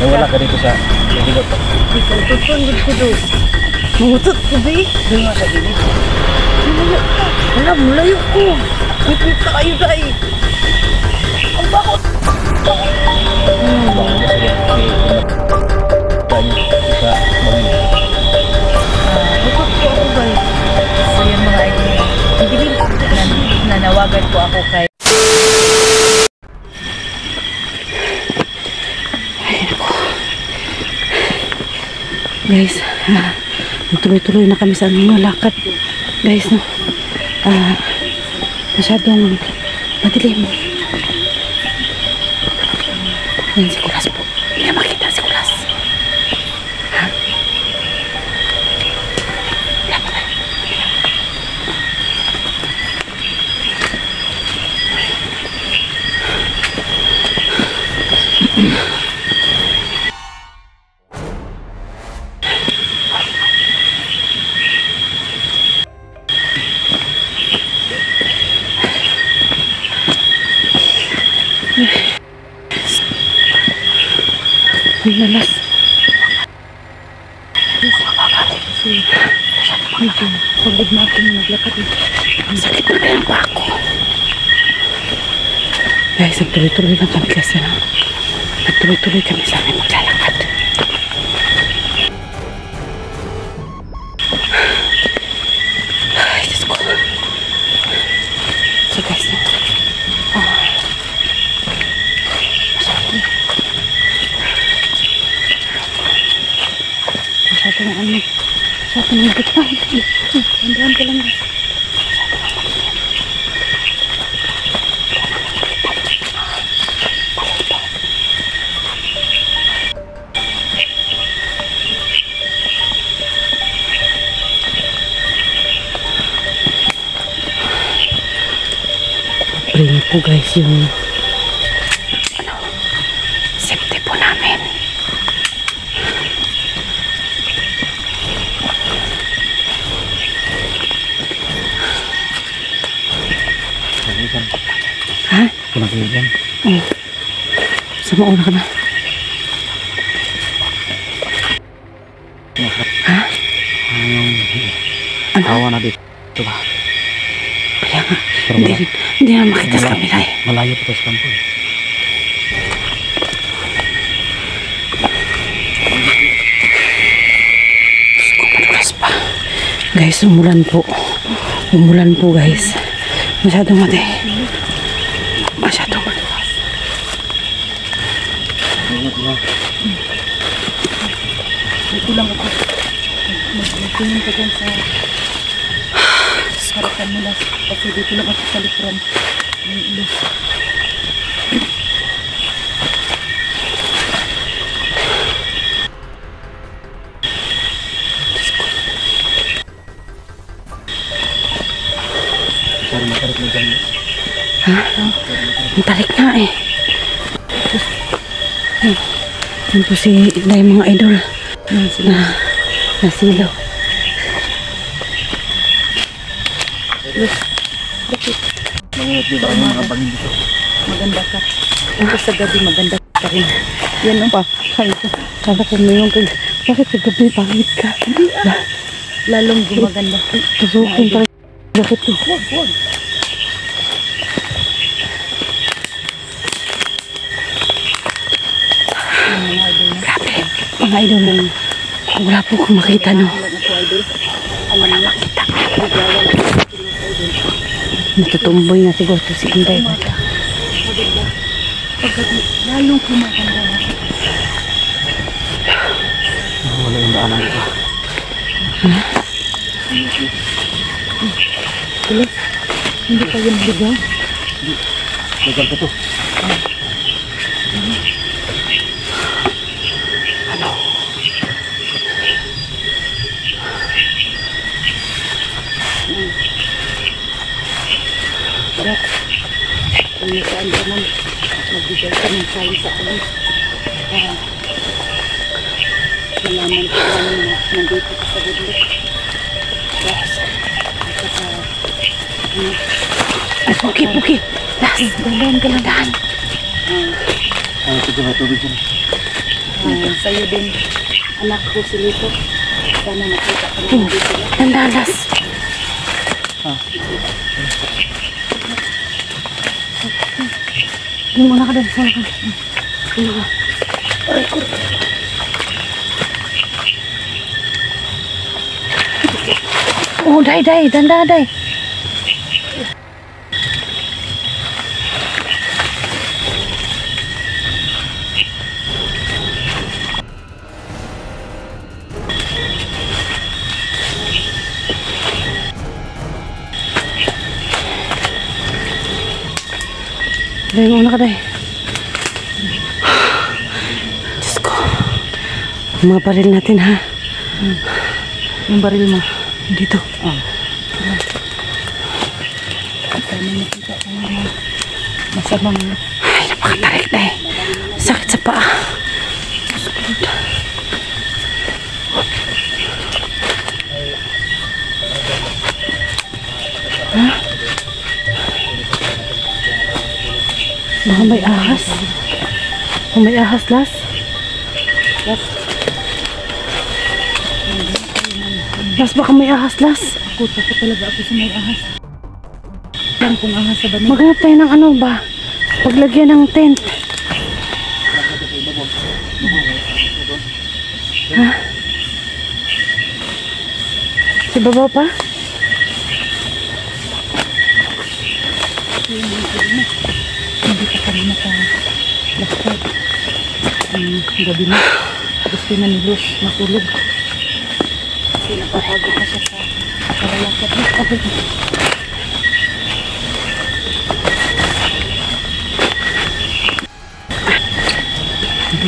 Wala ka dito sa ligot. Ikaw tutun ko do. Mutot ko ba? Doon nga sa gilid. Wala, mulayo ko. Ipit ka kayo dahil. Ang bakot. Sa bangin. Mutot ko ako ba? So yung mga idol. Hindi nanawagan ko ako kay guys, tuloy-tuloy na kami sa mga lakad guys, no? Masyadong madilim. Yan si Kulas po, hindi na makita si Kulas. Nalas. Pagod na ako naglakad. Ang sakit na kaya pa ako. Guys, nagtuloy-tuloy lang kami kasi na. Nagtuloy-tuloy kami sa amin maglalakad. Ay, Diyos ko. So guys, masyado na ano. Masyado na magkita. Andahan ka lang. Pray po guys yung safety po namin. Ha? Kumakilan. Oo. Sa mauna ka na. Ha? Ano? Awa na dito ba? Kaya nga. Hindi na makita sa kamila eh. Malayo pa sa kampo eh. Gusto ko madulas pa. Guys, umulan po. Umulan po guys. Masyadong matay. Masyadong matulas. Dito lang ako. Magtingin ka dyan sa harapan mo lang. Kasi dito lang ako sa likuran. Ang ilus. Ha? Ang tarik nga eh. Yan po si dahil mga idol na nasilaw. Bakit? Mga bangin dito. Maganda ka. Kung sa gabi maganda ka rin. Yan ang pa. Kala ko ngayon kag bakit sa gabi pangit ka? Lalong gumaganda. Tusukin pa rin. Bakit to? Huwag. Grabe, mga idol, wala po kong makita, no? Makita. Natutumboy na siguro si Inday. Lalong kumaganda. Wala yung daanan ito. Ha? Tuloy, hindi pa yung ligaw? Ligaw ka to. Kung nasaan naman, magbigay ka ng sali sa amin. Malaman ko namin na nandito ka sa bundok. Ay, puki. Las, dahan. Ay, ito na tubig dyan. Sa'yo din, anak ko si Lito. Sana makita ka naman dito. Nandalas. Hindi mo na ka doon. Wala ka. Aray ko. Oh, day. Danda, day. Day, muna ka, day. Diyos ko. Yung mga baril natin, ha? Yung baril mo. Dito. Sana makita ka naman. Masamang. Ay, napakatarik, day. Sakit sa paa. Diyos ko. Ha? Baka may ahas. Baka may ahas, Las. Las, baka may ahas, Las. Takot talaga ako sa may ahas. Lang kung ahas sa banig. Maghanap tayo ng ano ba? Paglagyan ng tent. Ha? Si babaw pa? Hindi pa kami naka-lakad. Gabi na. Gusto na ni Luz matulog. Kasi napapagod na siya sa kalalakad.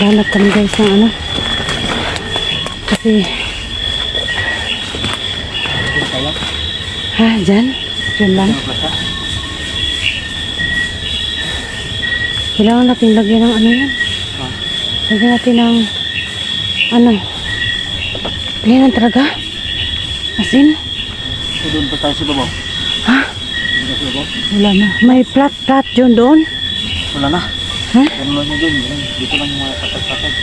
Hanap kami guys ng ano. Kasi ha, dyan? Dyan lang. Kailangan natin lagyan ng ano yan. Lagyan natin ng ano. Ganyan talaga? Asin? So, doon pa tayo sa babaw. Ha? Doon na sa babaw. Wala na. May plat dyan doon. Wala na. Ha? Ano lang nyo doon. Dito lang yung mga patag-patag.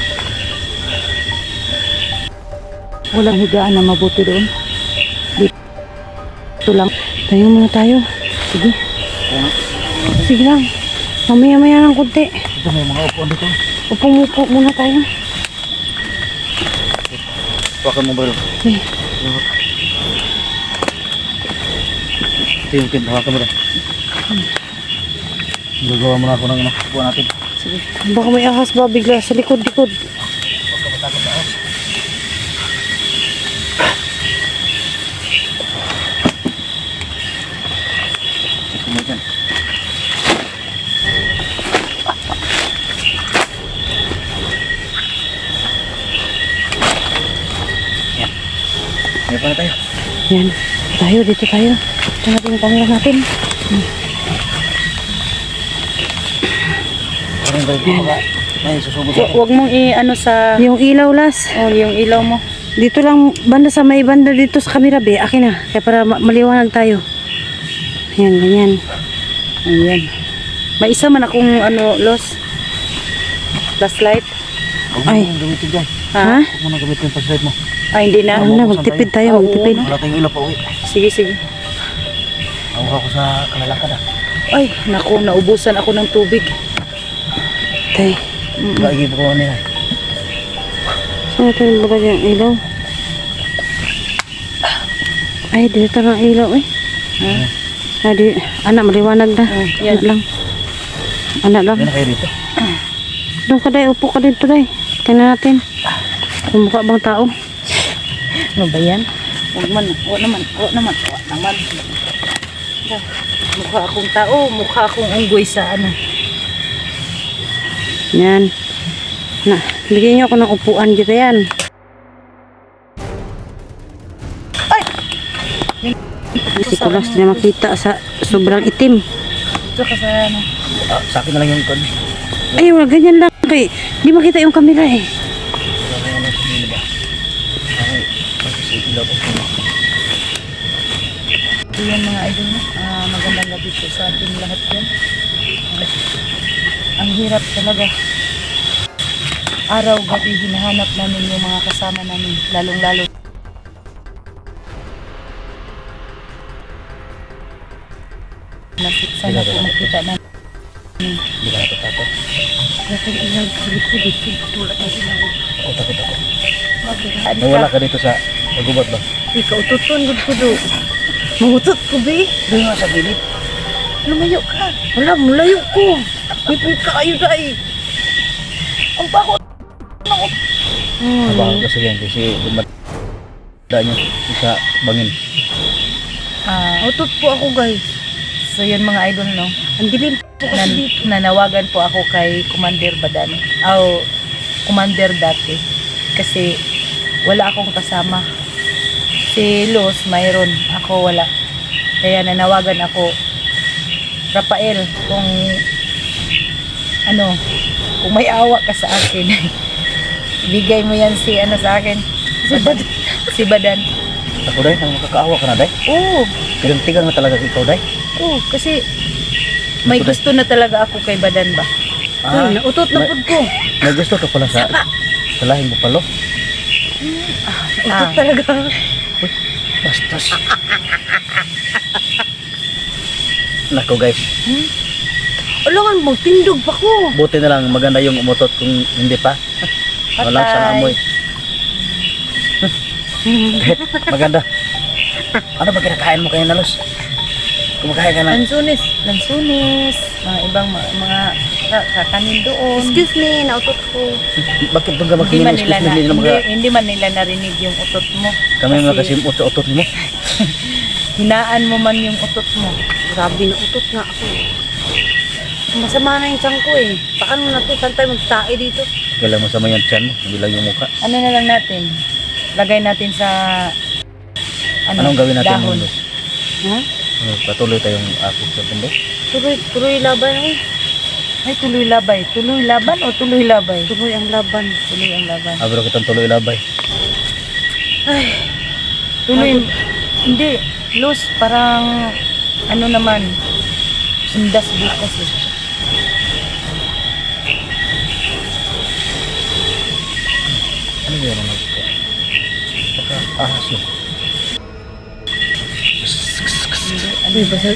Walang higaan na mabuti doon. Dito lang. Tayo muna tayo. Sige. Kaya, Sige lang. Mamaya-maya ng kunti. ito may mga upuan dito. Upo muna tayo. Wakan mo ba rin? Okay. Ito yung tent. Hawakan mo rin. Gagawa mo na ako ng upuan natin. Sige. Baka may ahas ba bigla sa likod-likod. Ito mo dyan. Yan. May pa na tayo. Yan. Dito tayo. Ito natin yung camera natin. Parang ba ito mga may susubok sa akin. Huwag mong i-ano sa... Yung ilaw, Las. Oh, yung ilaw mo. Dito lang, banda sa may banda dito sa camera, be. Akin na. Kaya para maliwanag tayo. Ayan, ganyan. Ayan. May isa man akong ano, Los. Flashlight. Huwag mo Ay. nang gamitin dyan. Ha? Huwag mo nang gamitin yung flashlight mo. Ay, hindi na. Ano na, magtipid tayo, magtipid. Wala tayong ilaw pa uwi. Sige, sige. Awag ako sa kalalakad ah. Ay, naku, naubusan ako ng tubig. Tay. Lagi po ko nila. Saan natin yung bagay yung ilaw? Ay, dito ng ilaw eh. Ha? Ah, anak, maliwanag na. Oh, yan. Anak lang. Anak lang. Yan na kayo dito. Doon ka, day. Upo ka dito, day. Tingnan natin. Kumukha bang tao? Ano ba yan? Huwag naman. Mukha akong tao, mukha akong unggoy sa ano. Yan. Na, bigyan niyo ako ng upuan dito yan. Si Kulas na makita sa sobrang itim. Ito ka sa ano. Sa akin na lang yung kon. Ay, wala ganyan lang. Kay, di makita yung camera eh. Ito yan mga idol mo. Magandang gabi po sa ating lahat yan. Ang hirap talaga. araw-gabi hinahanap namin yung mga kasama namin, lalong-lalo na sana po makita namin. Hindi ka natatakot. Bakit ilang kaliko dito? Tulad na sila. Ako takot ako. Bakit? Nawala ka dito sa gubat ba? Ikaw, tutuan ko do. Mangutot ko, be. Doon nga sa gilid. Lumayo ka. Wala, mulayo ko. Pipit ka kayo, day. Ang bakot. Abang kasi yan kasi dumada niya sa bangin. Utot po ako, guys. So yun mga idol, no? Ang dilim po kasi dito. Nanawagan po ako kay Commander Badan o Commander dati kasi wala akong kasama. Si Luz mayroon, ako wala. Kaya nanawagan ako, Rafael, kung kung may awa ka sa akin, bigay mo yan si sa akin, si Badan. Ako day, nang makakaawa ka na day. Oo, Tigang-tigang na talaga ikaw day. kasi may gusto na talaga ako kay Badan ba. Ay, nautot na po ko. May gusto ka pala sa lahing bupalo. Utot talaga. Bastos. Nako guys, Ulangan mo, tindog pa ko. buti na lang maganda yung umutot kung hindi pa. Walang siyang amoy. Maganda. Ano ba kinakain mo kayo na Luz? Kumakain ka ng Lansunis, mga ibang mga kakanin doon. Excuse me, nautot ko. bakit doon ka Hindi man magkinin? nila Excuse me, hindi na mga hindi man nila narinig yung utot mo. kami mga kasi utot mo. Hinaan mo man yung utot mo. Grabe, nautot nga ako. Masama na yung tiyan ko eh. Paano na to? Saan tayo magtae dito? Kailan mo sama yung tiyan mo, hindi lang yung mukha. Ano na lang natin? Lagay natin sa Anong gawin natin dahon. Luz? Ha? Patuloy tayong akit sa bundok. Tuloy laban eh. Ay, tuloy labay. Tuloy laban o tuloy labay? Tuloy ang laban. Tuloy ang laban. Abro kitang tuloy labay. Ay, Tuloy. Hindi. Luz, parang naman. Sundas bukas eh. Ano yun ang nagkita? Baka ahas yun. ay, basta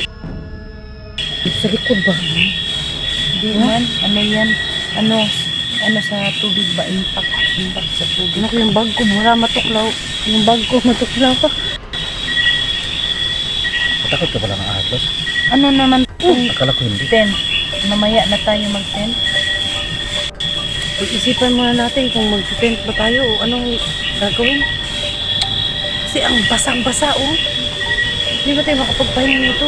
sa likod ba? Hindi man. Ano yan? Ano sa tubig ba? Impact sa tubig. Anak, yung bag ko, wala matuklaw. Yung bag ko, matuklaw pa. Matakot ka pala ng ahas Luz? Ano naman kung Akala ko hindi. tent? Mamaya na tayo mag-tent. Pag-isipan muna natin kung mag-tent ba tayo o anong gagawin. Kasi ang basang-basa oh. Hindi ba tayo makapagpahinga nito?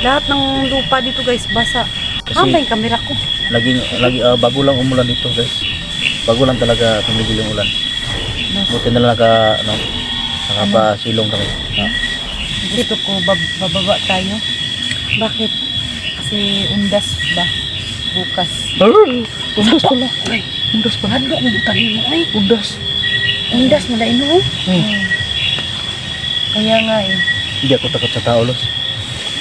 Lahat ng lupa dito guys, basa. Kasi- Hamba yung camera ko. Lagi bago lang umulan dito guys. Bago lang talaga tumigil yung ulan. Buti na lang nakapasilong kami. Gusto ko bababa tayo. Bakit? Kasi undas ba? Bukas. Undas pala. Undas pala. Hadlo kong butangin mo ay. Undas. Undas na lain mo. Kaya nga eh. Hindi ako takot sa tao Luz.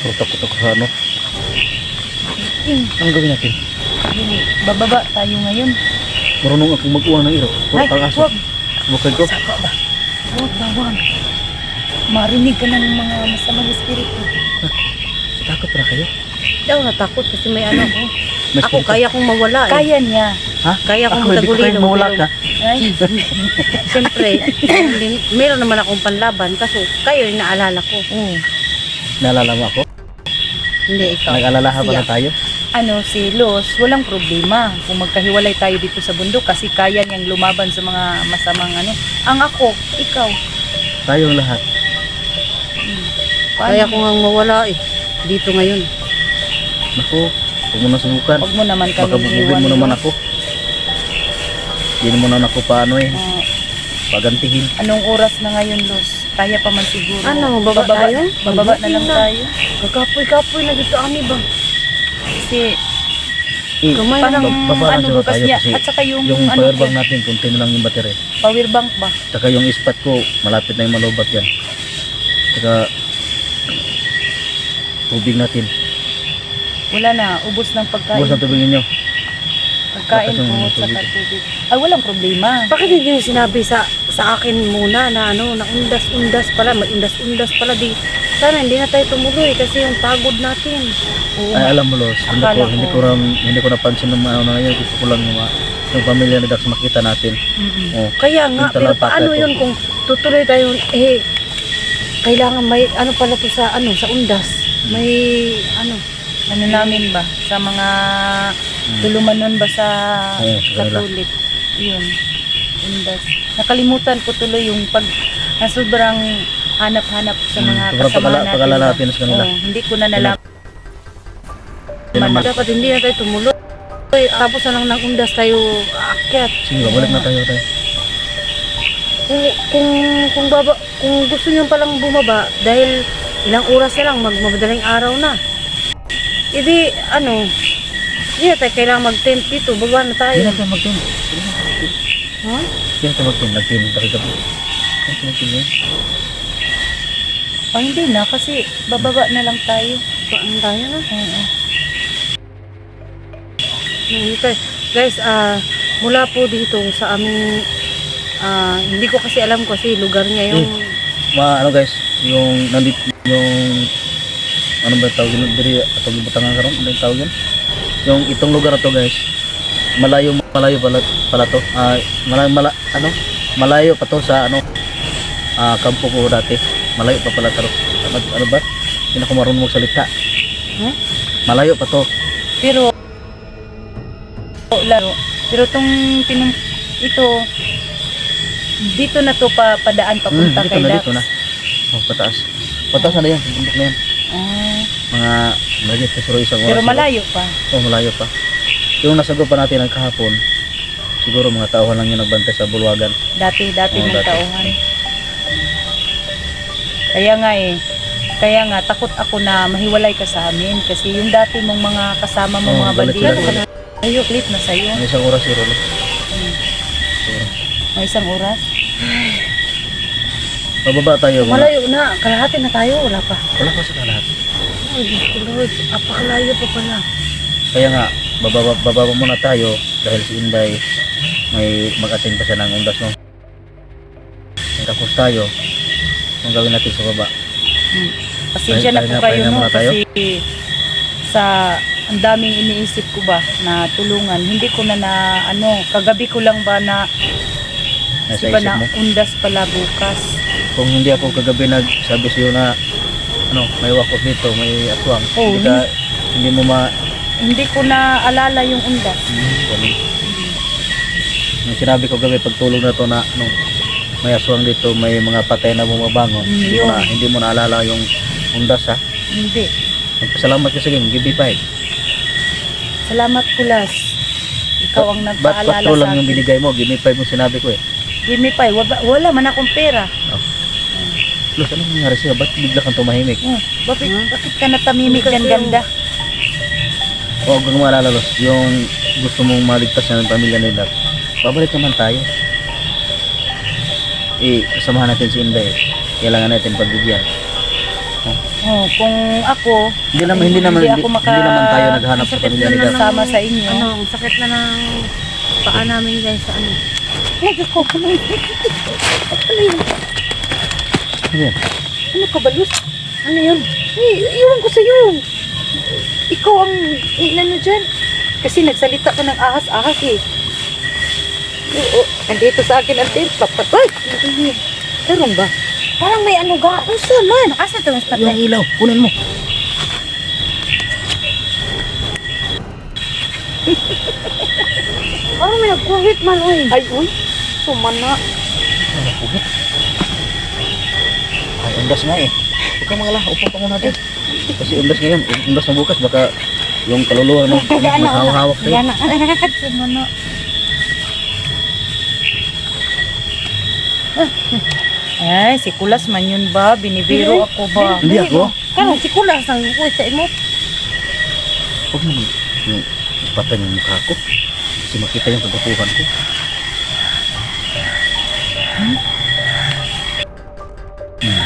Pero takot ako sa ano. Anong gawin natin? Hindi. Bababa tayo ngayon. Marunong akong mag-uwang ng iro. Ay, Ang aso. huwag. Bukay ko. Saka ba? Huwag bawang. Marinig ka ng mga masamang espiritu. Takot pala kayo. Daw natakot kasi may ano ko. May Ako espiritu. kaya kong mawala eh. Kaya niya. Ha? Kaya akong Ako hindi ko matagulin kayang ng mawala bilog. ka. Ay, Siyempre, meron naman akong panlaban kaso kayo yung naalala ko. Naalala mo ako? Hindi ikaw. Nag-alala ba Siya. na tayo? si Luz, walang problema kung magkahiwalay tayo dito sa bundok kasi kaya niyang lumaban sa mga masamang Ang ako, ikaw. Tayong lahat. Kaya ko nga mawala eh. Dito ngayon. Naku, huwag mo na subukan. Huwag mo naman kami Baka bubugin mo naman ako. Hindi mo na ako paano eh. Pagantihin. Anong oras na ngayon, Luz? Kaya pa man siguro. Ano, baba tayo? Bababa na lang Mabuti na. tayo. Kakapoy-kapoy na dito ani ba? Kasi Kamay parang bababa siguro bukas tayo niya. kasi At saka yung yung power bank natin, kunti na lang yung battery. power bank ba? Tsaka yung ispat ko, malapit na yung malubat yan. Tsaka tubig natin. Wala na, ubos ng pagkain. Ubus na tubig ninyo. Pagkain Lakas ko ng at saka tubig. tubig. ay walang problema. Bakit hindi niyo sinabi sa akin muna na ano, na undas-undas pala, may undas-undas pala di. Sana hindi na tayo tumuloy kasi yung pagod natin. Oo. Ay, alam mo, Los, Akala hindi ko napansin ng ano na yun. Gusto ko lang yung pamilya ni Dax makita natin. Oh. Kaya nga, Yung pero talapak paano ito. yun kung tutuloy tayo, kailangan may ano pala to sa sa undas. May Ano namin ba? Sa mga tulumanon ba sa Oo, sa kanila. Katolik? Yun. Undas. Nakalimutan ko tuloy yung sobrang hanap-hanap sa mga Sobrang kasama natin. pag-alala natin sa kanila. Oo, hindi ko na nalaman. dapat hindi na tayo tumuloy. Tapos na lang ng undas tayo aakyat. Sige, balik na tayo. Kung gusto niyo palang bumaba dahil ilang oras na lang magmadaling araw na. Hindi hindi tayo kailangan mag-tent dito, baba na tayo. Hindi na tayo mag-team. Ha? Hindi na tayo mag-team. Nag-team tayo gabi. Mag-team yun. Hindi na kasi bababa na lang tayo. Ang tayo na. Oo. Guys, mula po dito sa aming hindi ko kasi alam kasi lugar niya yung Ano guys, yung nandito yung ano ba tawag yun? Diri atong gibutangan karon, ano yung tawag yun? Yung itong lugar na to guys, malayo pala to. Malayo pa to sa kampo ko dati. Malayo pa pala taro. Ano ba? Hindi ako marunong magsalita. Huh? Malayo pa to. Pero tong ito dito na to padaan papunta Dito kay na, Dax. dito na. Oh, pataas. Pataas na yan, bundok na yan. Ah, Mga malagit kasi isang oras. pero malayo pa. Oh, malayo pa. Yung nasagot pa natin ng kahapon, siguro mga tauhan lang yung nagbantay sa bulwagan. Dati Oo, ng dati. tauhan. Kaya nga takot ako na mahiwalay ka sa amin kasi yung dati mong mga kasama mo Oo, mga galit bandido sila. ayok lit na sa'yo. May isang oras si Rolo. May isang oras. Pababa tayo. malayo na, kalahati na tayo, wala pa. Wala pa sa lahat. Ay, Diyos ko Lord, apakalayo pa pala. Kaya nga, bababa muna tayo dahil si Inday may mag-attend pa siya ng undas no. Tapos tayo, kung gawin natin sa baba. Pasensya na po kayo Pahinga no muna tayo. kasi sa ang daming iniisip ko ba na tulungan. Hindi ko na kagabi ko lang ba na Nasa iba isip na mo. undas pala bukas. Kung hindi ako kagabi nagsabi sa iyo na may wakot dito, may aswang. Oo, Hindi mo Hindi ko na alala yung undas. ganun. Yung sinabi ko gabi pagtulog na to na may aswang dito, may mga patay na bumabangon. Yun. Hindi mo naalala yung undas ha. Hindi. Magpasalamat ka sa akin, give me 5. Salamat Kulas. Ikaw ang Ba't nagpaalala to lang sa yung akin. binigay mo? Give me 5 yung sinabi ko eh. Give me 5. Wala man akong pera. Los, anong nangyari sa'yo? Ba't bigla kang tumahimik? Bakit ka natamimik dyan ganda? Huwag kang maalala, Los. Yung gusto mong maligtas na ng pamilya ni Dax. Babalik naman tayo. Kasamahan natin si Inday. Kailangan natin pagbigyan. Kung ako, Hindi naman tayo naghanap sa Sakit pamilya na ni Dax. Sama sa inyo. Ang sakit na ng paa namin guys sa Ano yan? Ano ka ba, Luz? Ano yun? Iwan ko sa'yo. Ikaw ang inano dyan. Kasi nagsalita ka ng ahas-ahas eh. Oo, andito sa akin ang tent. Papatay! Meron ba? Parang may ano ga. Ang man. Asa ito mas Yung ilaw, kunin mo. Parang may nagkuhit man, oy. Ay, uy. Sumana. Ano po? Ay, undas nga eh. Huwag kang mga upo pa muna natin. Kasi undas ngayon, undas na bukas, baka yung kaluluwa mo, maghawak sa'yo. Yan na. Sumana. Ay, si Kulas man yun ba? Binibiro ako ba? Hindi ako. Karon si Kulas ang kuhit sa imo. Huwag naman yung patay ng mukha ko. Kasi makita yung kagatuhan ko.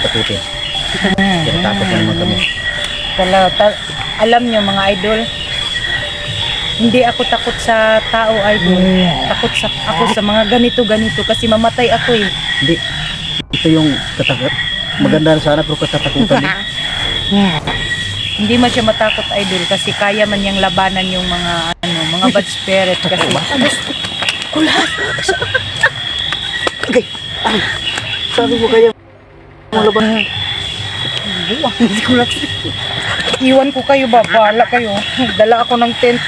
Patutin. Kaya takot na naman kami. Alam nyo mga idol, Hindi ako takot sa tao, idol. Takot ako sa mga ganito kasi mamatay ako eh. Hindi. Ito yung katakot. Maganda sana pero katatakutan din. Hindi man siya matakot, idol, kasi kaya man niyang labanan yung mga bad spirit kasi. Kulat! Okay. Sabi ko kaya mga laban. Hindi ko lang. Iwan ko kayo ba? Bahala kayo. Dala ako ng tent.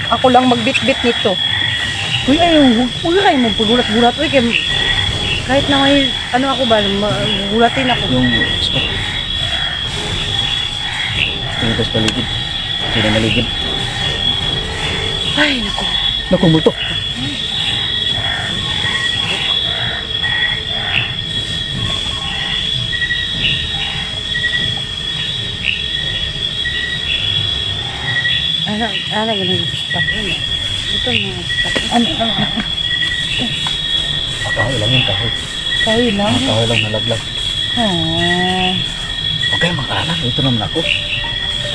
Ako lang magbitbit nito. Uy, ayaw. Huwag kayo magpagulat-gulat. Uy, kahit na may, ako ba, magulatin ako. Yung spot. Tingin sa paligid. Sino maligid? Ay, naku. Naku, multo. Ano ganun stop yun? Ito mga stop. Ano? Kahoy lang yun, kahoy. Kahoy lang? Kahoy lang nalaglag. Oh. Okay, makaalam. Ito naman ako.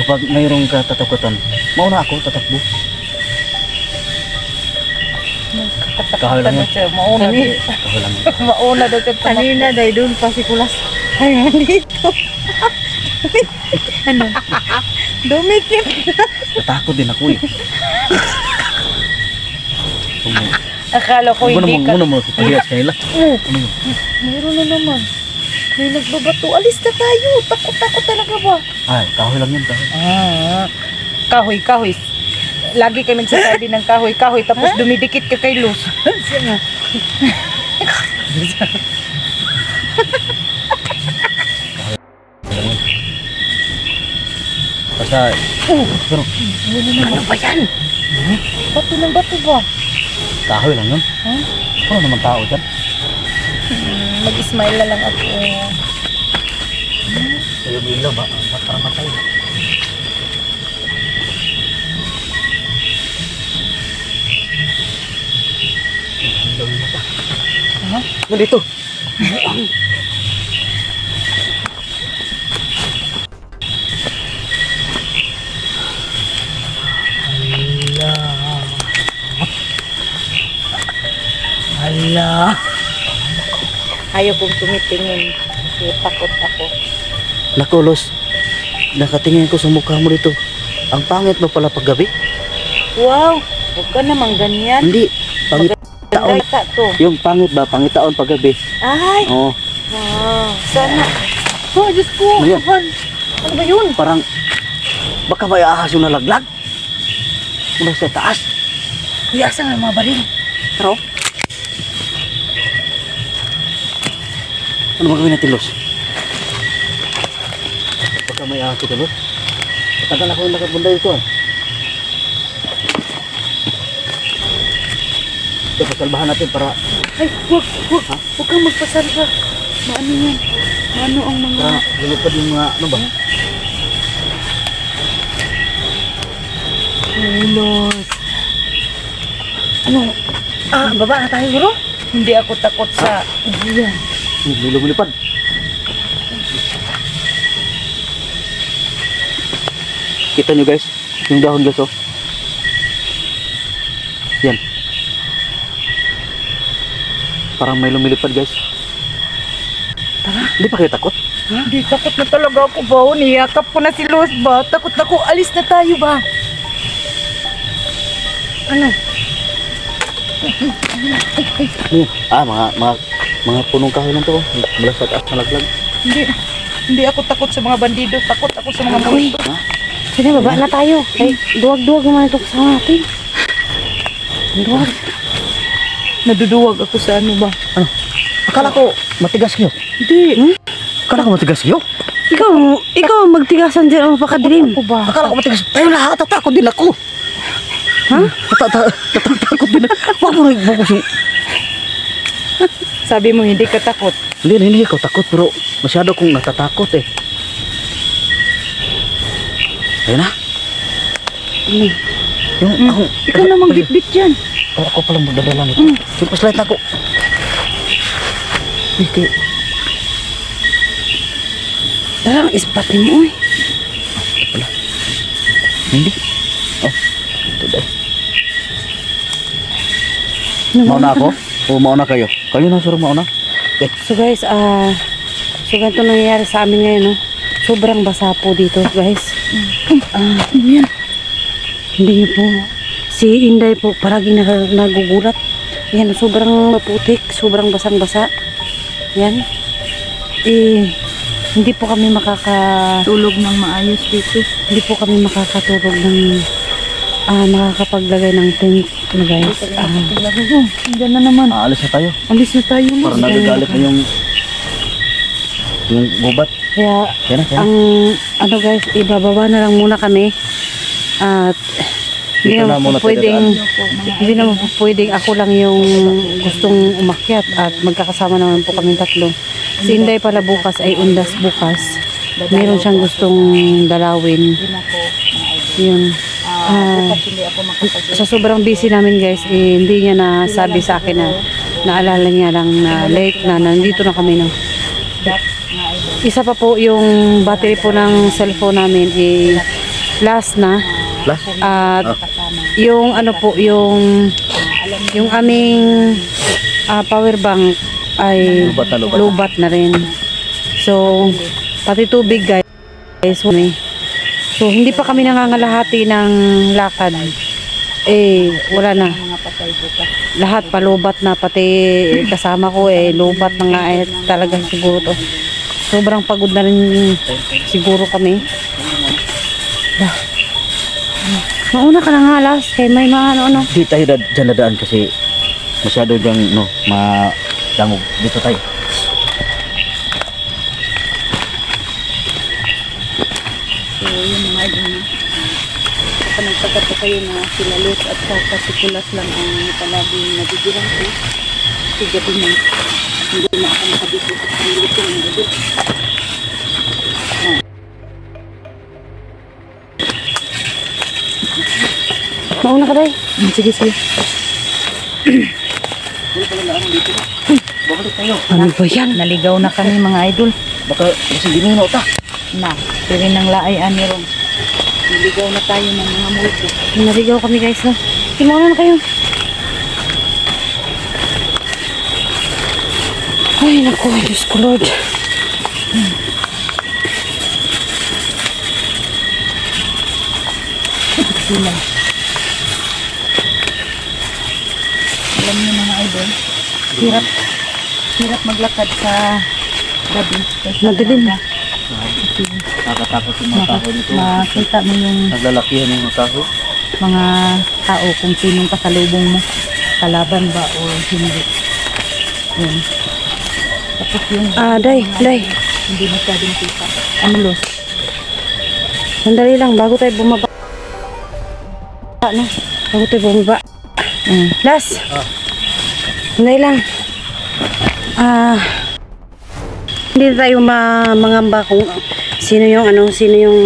Kapag mayroong katatakutan, mauna ako, tatakbo. Kahoy lang yun. Mauna din. Kahoy lang yun. Mauna daw siya. Kanina dahil doon pa si Kulas. Ay, dito. Ano? Dumikit. Natakot din ako eh. Akala ko hindi ka. Muna mo si Pahiyas kanila. Ano yun? Mayroon na naman. May nagbabato. Alis na tayo. Takot talaga ba? Ay, kahoy lang yun, kahoy. Kahoy. Lagi ka nagsasabi ng kahoy. Tapos dumidikit ka kay Luz. Siya nga. Basta, pero, Ano ba yan? Bato ng bato ba? kahoy lang yun. Ano naman tao dyan? Mag-smile na lang ako. Kayo may ilaw ba? Para matay. Ilaw yung mata. Nandito. Hala. Ayaw kong tumitingin. Kasi takot ako. Naku, Los. Nakatingin ko sa mukha mo dito. Ang pangit mo pala paggabi. Wow! Huwag ka namang ganyan. Hindi. Pangitaon. Ganda to. Yung pangit ba? Pangitaon paggabi. Ay! Oo. Wow! Sana. Oh, Diyos ko! Ano yan? Ano ba yun? Parang baka may ahas yung nalaglag. Mula sa taas. Kuya, asa nga mga baril? Pero, ano magawin natin, Los? Baka may ahas ito, Los. Matagal ako yung nakabunda dito, Ito, pasalbahan natin para Ay, huwag kang magpasalba. Maano yan? Maano ang mga... para lumipad yung mga, ano ba? Ulos. Ano? Baba na tayo, bro? Hindi ako takot sa... Yan. May lumilipad. Kita nyo guys, yung dahon guys, oh. Yan. Parang may lumilipad guys. Tara. Hindi pa kayo takot? Hindi, takot na talaga ako ba? Niyakap ko na si Luz ba? Takot na ako. Alis na tayo ba? Ano? Ano yan? Mga punong kahoy lang to, oh. Mula sa taas nalaglag. Hindi ako takot sa mga bandido. Takot ako sa mga Uy. multo. Sige, baba na tayo. Ay, duwag-duwag naman ito kasama natin. Duwag. Naduduwag ako sa ano ba? Ano? Akala ko matigas kayo. Hindi. Akala ko matigas kayo. Ikaw ang magtigasan dyan ang mapakadilim. Ako ba? Akala ko matigas. Tayo lahat, tatakot din ako. Ha? Tatakot din ako. Huwag mo nagbukus yung... Sabi mo hindi ka takot. Hindi ako takot pero masyado kong natatakot eh. Ayun na. Yung ako... Ikaw namang bitbit dyan. Ako palang magdadala nito. Yung paslight na ako. Okay. Darang ispatin mo eh. Hindi. Oh. Mauna ako? O mauna kayo? Kayo na, sir, mauna. Eh, So guys, so ganito nangyayari sa amin ngayon, no? Sobrang basa po dito, guys. Hindi niyo po. Si Inday po, paragi nagugulat. Yan, sobrang maputik, sobrang basang-basa. Yan. Hindi po kami Tulog ng maayos dito. hindi po kami makakatulog ng makakapaglagay ng tent, na guys. Diyan na naman. aalis na tayo. Alis na tayo, no? Parang nagagalit na yung gubat. Kaya, Yan na, yan. ang ano guys, ibababa na lang muna kami. At hindi Dito na naman muna po tayo pwedeng, dadaan. hindi naman po pwedeng ako lang yung gustong umakyat at magkakasama naman po kami tatlo. Si Inday pala bukas ay undas bukas. Meron siyang gustong dalawin. Yun. Hindi ako makapag- Sa sobrang busy namin guys, hindi niya nasabi sa akin na naalala niya lang na late na nandito na kami. No? Isa pa po yung battery po ng cellphone namin last na. Plus? At yung ano po, yung aming power bank ay Lubat na lubat. lubat na rin. So, pati tubig guys. So, hindi pa kami nangangalahati ng lakad. Wala na. Lahat palubat na, pati kasama ko lubat na nga talaga siguro to. Sobrang pagod na rin siguro kami. Mauna ka na nga alas, kay may mga ano. Di tayo dyan nadaan kasi masyado dyan, malangog. Dito tayo. So, yun mga idol na. Panagpagat ko kayo na sila Luz at saka si Kulas lang ang palaging nabibirang ko. Kasi gabi na. Hindi na ako nakabito sa sarili ko ng gabi. Mauna ka day. Sige, sige. Babalik tayo. Ano ba yan? Naligaw na kami mga idol. Baka kasi di mo ta. Na, pero nang laay ni Ron. Naligaw na tayo ng mga multo. Naligaw kami guys. No? Mauna na kayo. Ay, naku, Diyos ko Lord. Sila. Alam niyo mga idol, hirap maglakad sa gabi. Kasi Madilim. Nakatakot yung mga tao dito. Makita mo yung Naglalakihan yung mga tao. mga tao kung sinong kasalubong mo. Kalaban ba o hindi. Yun. Tapos yung Day. hindi masyadong kita. Ano Los? Sandali lang, bago tayo bumaba. No? Bago tayo bumaba. Las. Sandali lang. Hindi tayo mangamba kung sino yung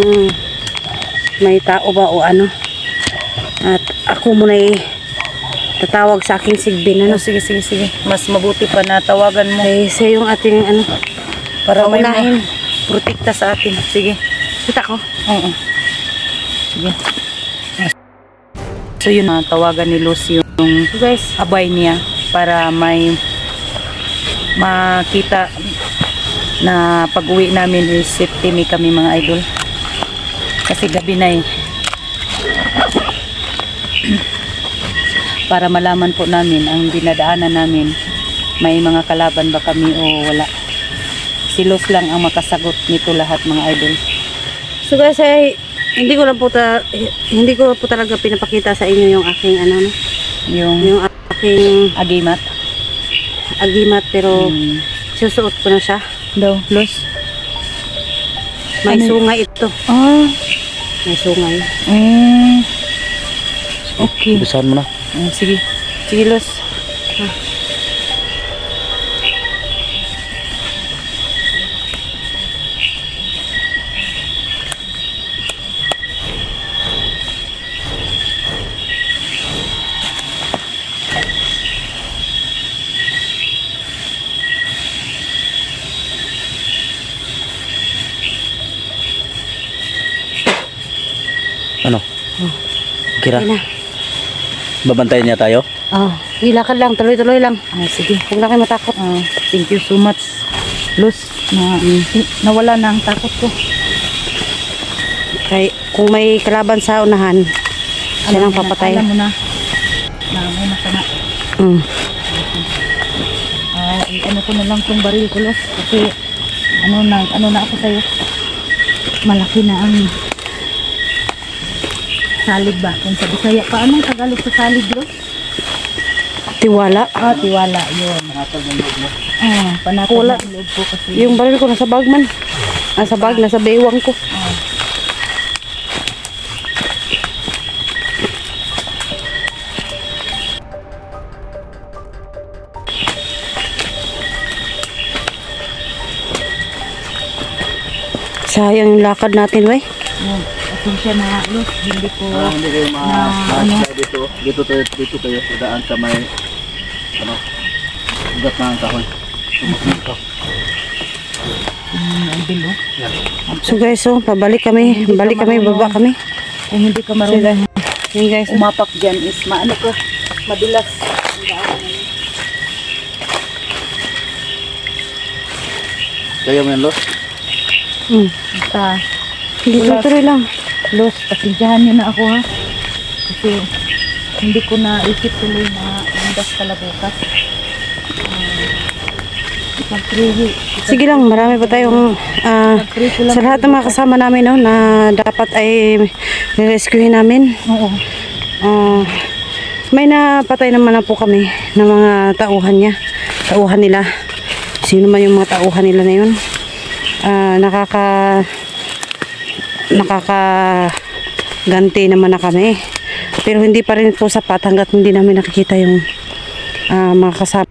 may tao ba o ano. At ako muna tatawag sa aking sigbin. Ano? Sige. Mas mabuti pa na tawagan mo Siya yung ating para may paunahin. protekta sa atin. Sige. Kita ko. Oo. Sige. So yun, tawagan ni Lucy yung Guys, abay niya para may makita na pag-uwi namin is safety may kami mga idol. Kasi gabi na para malaman po namin ang dinadaanan namin, may mga kalaban ba kami o wala. Si Luz lang ang makasagot nito lahat mga idol. so guys, hindi ko lang po talaga pinapakita sa inyo yung aking Yung aking agimat. agimat, pero susuot ko na siya. Daw, Luz. May Ano? sungay ito. May sungay. Okay. Bisahan mo na. Sige. Sige, Luz. Ano? Kira, Okay na. babantayan niya tayo? Oh. Ilakad lang, tuloy-tuloy lang. Sige. Huwag na kayo matakot. Thank you so much, Luz, na nawala na ang takot ko. Kay, kung may kalaban sa unahan, siya lang papatay. Alam mo na. May masama. Ano ko na lang tong baril ko, Luz. Kasi, ano na ako sa'yo. Malaki na ang salid ba? Kung sa Bisaya pa, anong Tagalog sa salid, Luz? Tiwala. Tiwala, yun. Panatag Wala. ng loob ko kasi. Yung baril ko nasa bag man. Nasa bag, nasa bewang ko. Sayang yung lakad natin, wey. Pasensya na, Luz. Hindi ko Hindi kayo dito kayo daan sa may ugat na ang kahoy. ang bilo. So guys, pabalik kami. Balik kami, baba kami. Kung hindi ka marunong Yun guys, umapak dyan is maano ko, madulas. Kayo mo yan, Los? Basta, hindi tuloy lang. Luz, pasensyahan nyo na ako ha. Kasi hindi ko na isip tuloy na landas pala bukas. Sige lang, marami pa tayong sa lahat ng mga kasama namin no, na dapat ay rescuehin namin. Oo. May napatay naman na po kami ng mga tauhan nila. Sino man yung mga tauhan nila na yun. Nakakaganti naman na kami. Pero hindi pa rin po sapat hanggat hindi namin nakikita yung mga kasama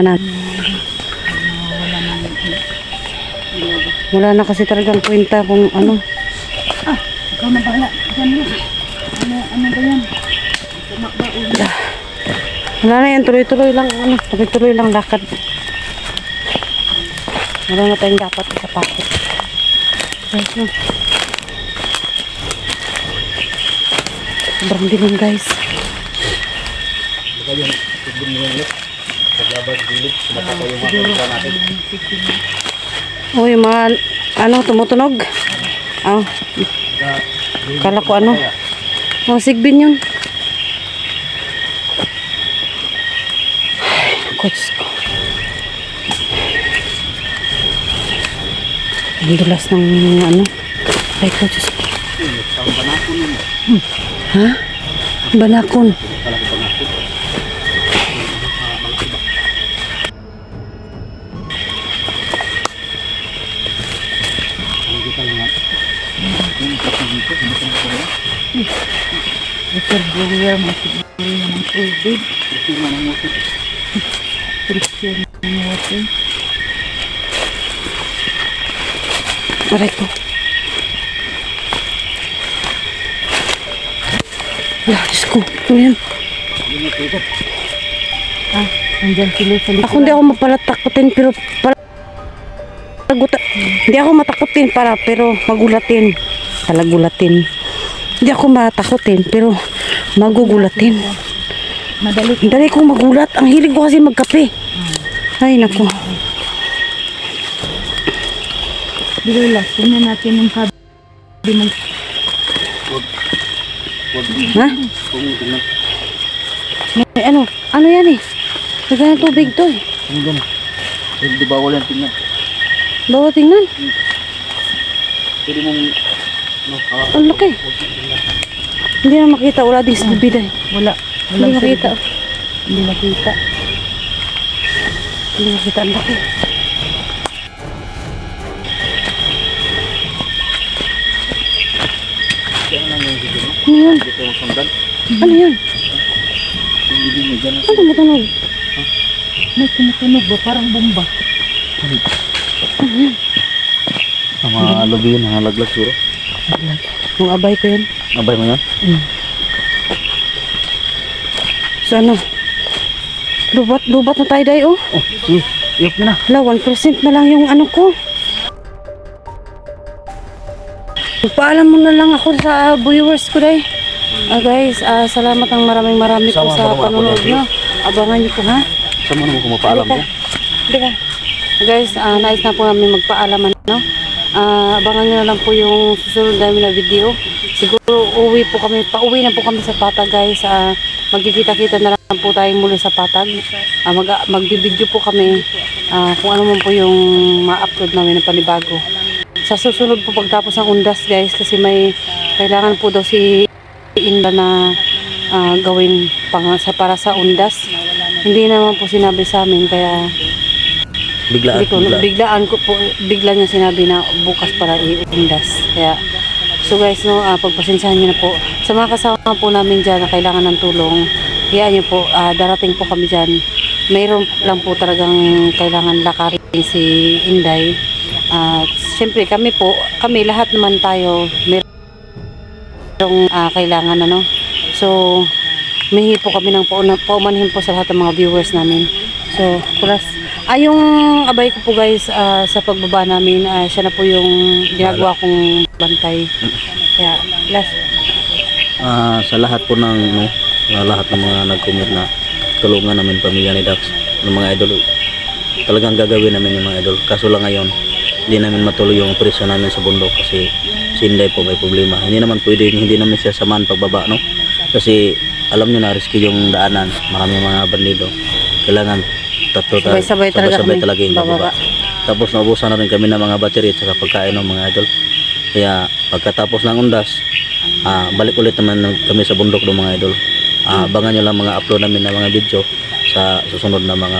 natin. Wala na kasi talagang kwenta kung ano. Ikaw na bahala. Diyan Luz. Ano ba yan? Wala na yan, tuloy-tuloy lang. Tuloy-tuloy lang lakad. Wala na tayong dapat ikapakot. Guys, no. Sobrang dilim, guys. Oh, yung mga tumutunog. Kala ko sigbin yun. Coach ko. Ang dulas ng ay coach ko. Ha? Banakon. Richard Brewer, masiguro ng tubig. Christian ng water. Aray ko. Wala, Diyos ko. Ano yan? Nandyan sila sa likod. Ako hindi ako mapalatakutin pero hindi ako matakutin pero magulatin. Palagulatin. Hindi ako matakutin pero magugulatin. Dali kong magulat. Ang hilig ko kasi magkape. Ay, naku. Bila, tingnan natin yung sabi mo. Ha? May ano yan eh? Lagyan ng tubig to eh. Hindi bawal yan tingnan. Bawa tingnan. Pwede mong Ang laki. Hindi na makita. Wala din sa bibida eh. Wala. Hindi makita. Hindi nakita. Hindi makita. Ang laki. Ano yun? dito yung sundan. Ano yun? Hindi mo dyan. Ano tumutunog? May tumutunog ba? Parang bomba. Ang mga lobby yun, mga laglag siguro. Yung abay ko yun. Abay mo yan? So ano? Lubat na tayo dahil oh. Oh, sige. Iyok na na. Hala, 1% na lang yung ko. Pagpaalam mo na lang ako sa viewers ko dahil. Guys, salamat ng maraming po sa panonood nyo. Abangan nyo po ha. Sama naman kung mapaalam ko. Diba? Guys, nais na po namin magpaalaman, no? Abangan nyo na lang po yung susunod namin na video. Siguro pauwi na po kami sa Patag guys. Magkikita-kita na lang po tayo muli sa Patag. Magbibideo po kami kung ano man po yung ma-upload namin ng panibago. Sa susunod po pagtapos ng undas guys, kasi may kailangan po daw si Inda na gawin para sa undas. Hindi naman po sinabi sa amin, kaya bigla niya sinabi na bukas para iundas. Kaya so guys, no, pagpasensyahan niyo na po sa mga kasama po namin dyan na kailangan ng tulong. Kaya niyo po, darating po kami dyan. Mayroon lang po talagang kailangan lakarin si Inday. Siyempre kami lahat naman tayo mayroong kailangan, ano. So humihingi po kami ng paumanhin po sa lahat ng mga viewers namin. So plus yung abay ko po guys, sa pagbaba namin, siya na po yung ginagawa kong bantay. Kaya last sa lahat po ng lahat ng mga nag-comment na tulungan namin pamilya ni Dax, ng mga idol, talagang gagawin namin yung mga idol. Kaso lang ngayon hindi namin matuloy yung operasyon namin sa bundok kasi si Inday po may problema. Hindi naman pwede, hindi namin siya samahan pagbaba, no? Kasi alam nyo na risky yung daanan, maraming mga bandido. Kailangan sabay-sabay talaga yung bababa. Tapos naubusan na rin kami ng mga battery at saka pagkain ng mga idol. Kaya pagkatapos ng undas, balik ulit naman kami sa bundok ng mga idol. Abangan nyo lang mga upload namin ng mga video sa susunod na mga